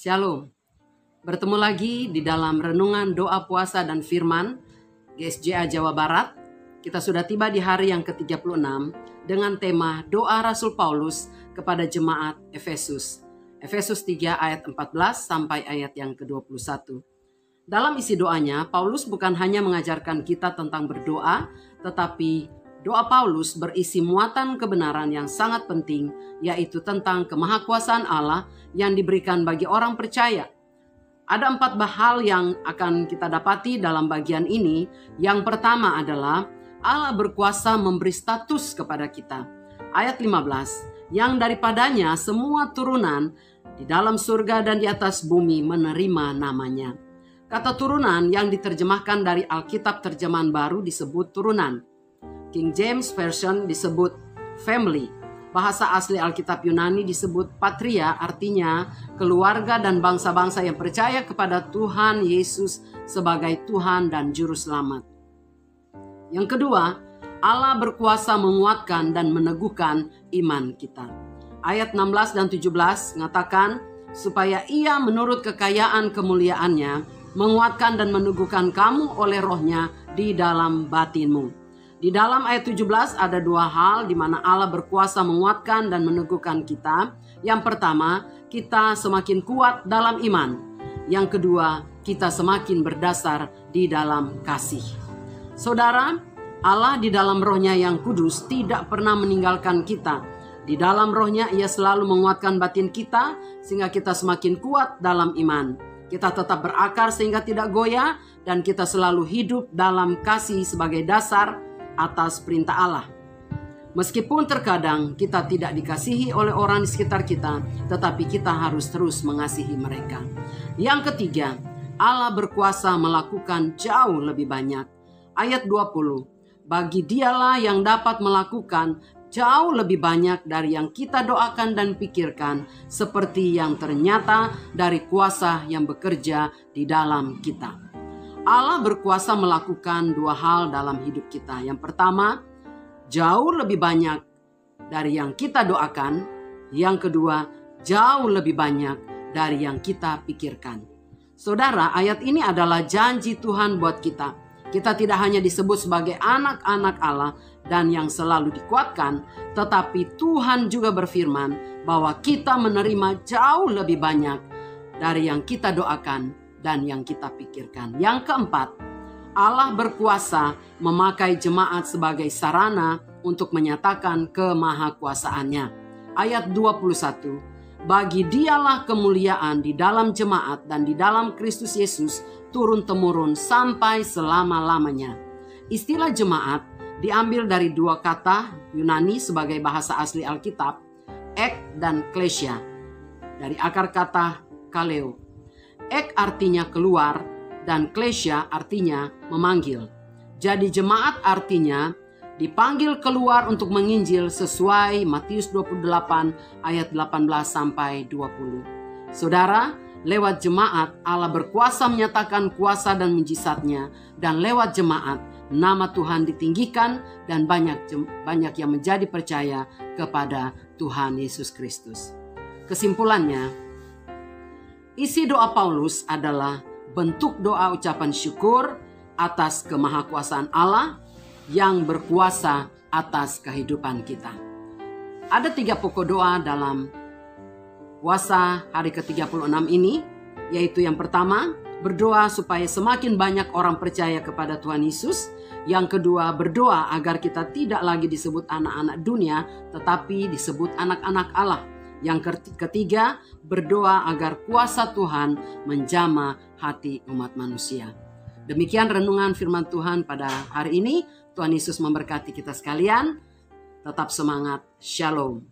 Shalom. Bertemu lagi di dalam renungan doa puasa dan firman GSJA Jawa Barat. Kita sudah tiba di hari yang ke-36 dengan tema doa Rasul Paulus kepada jemaat Efesus. Efesus 3 ayat 14 sampai ayat yang ke-21. Dalam isi doanya, Paulus bukan hanya mengajarkan kita tentang berdoa, tetapi doa Paulus berisi muatan kebenaran yang sangat penting, yaitu tentang kemahakuasaan Allah yang diberikan bagi orang percaya. Ada 4 hal yang akan kita dapati dalam bagian ini. Yang pertama adalah Allah berkuasa memberi status kepada kita. Ayat 15, yang daripadanya semua turunan di dalam surga dan di atas bumi menerima namanya. Kata turunan yang diterjemahkan dari Alkitab terjemahan baru disebut turunan. King James Version disebut family. Bahasa asli Alkitab Yunani disebut patria, artinya keluarga dan bangsa-bangsa yang percaya kepada Tuhan Yesus sebagai Tuhan dan Juru Selamat. Yang kedua, Allah berkuasa menguatkan dan meneguhkan iman kita. Ayat 16 dan 17 mengatakan, supaya Ia menurut kekayaan kemuliaannya menguatkan dan meneguhkan kamu oleh rohnya di dalam batinmu. Di dalam ayat 17 ada 2 hal di mana Allah berkuasa menguatkan dan meneguhkan kita. Yang pertama, kita semakin kuat dalam iman. Yang kedua, kita semakin berdasar di dalam kasih. Saudara, Allah di dalam rohnya yang kudus tidak pernah meninggalkan kita. Di dalam rohnya Ia selalu menguatkan batin kita sehingga kita semakin kuat dalam iman. Kita tetap berakar sehingga tidak goyah dan kita selalu hidup dalam kasih sebagai dasar atas perintah Allah. Meskipun terkadang kita tidak dikasihi oleh orang di sekitar kita, tetapi kita harus terus mengasihi mereka. Yang ketiga, Allah berkuasa melakukan jauh lebih banyak. Ayat 20, bagi Dialah yang dapat melakukan jauh lebih banyak dari yang kita doakan dan pikirkan, seperti yang ternyata dari kuasa yang bekerja di dalam kita. Allah berkuasa melakukan 2 hal dalam hidup kita. Yang pertama, jauh lebih banyak dari yang kita doakan. Yang kedua, jauh lebih banyak dari yang kita pikirkan. Saudara, ayat ini adalah janji Tuhan buat kita. Kita tidak hanya disebut sebagai anak-anak Allah dan yang selalu dikuatkan, tetapi Tuhan juga berfirman bahwa kita menerima jauh lebih banyak dari yang kita doakan dan yang kita pikirkan. Yang keempat, Allah berkuasa memakai jemaat sebagai sarana untuk menyatakan kemahakuasaannya. Ayat 21, bagi Dialah kemuliaan di dalam jemaat dan di dalam Kristus Yesus turun-temurun sampai selama-lamanya. Istilah jemaat diambil dari 2 kata Yunani sebagai bahasa asli Alkitab, ek dan klesia, dari akar kata kaleo. Ek artinya keluar dan klesia artinya memanggil. Jadi jemaat artinya dipanggil keluar untuk menginjil sesuai Matius 28 ayat 18 sampai 20. Saudara, lewat jemaat Allah berkuasa menyatakan kuasa dan mujizatnya, dan lewat jemaat nama Tuhan ditinggikan dan banyak yang menjadi percaya kepada Tuhan Yesus Kristus. Kesimpulannya, isi doa Paulus adalah bentuk doa ucapan syukur atas kemahakuasaan Allah yang berkuasa atas kehidupan kita. Ada 3 pokok doa dalam puasa hari ke-36 ini, yaitu yang pertama, berdoa supaya semakin banyak orang percaya kepada Tuhan Yesus. Yang kedua, berdoa agar kita tidak lagi disebut anak-anak dunia, tetapi disebut anak-anak Allah. Yang ketiga, berdoa agar kuasa Tuhan menjamah hati umat manusia. Demikian renungan firman Tuhan pada hari ini. Tuhan Yesus memberkati kita sekalian. Tetap semangat. Shalom.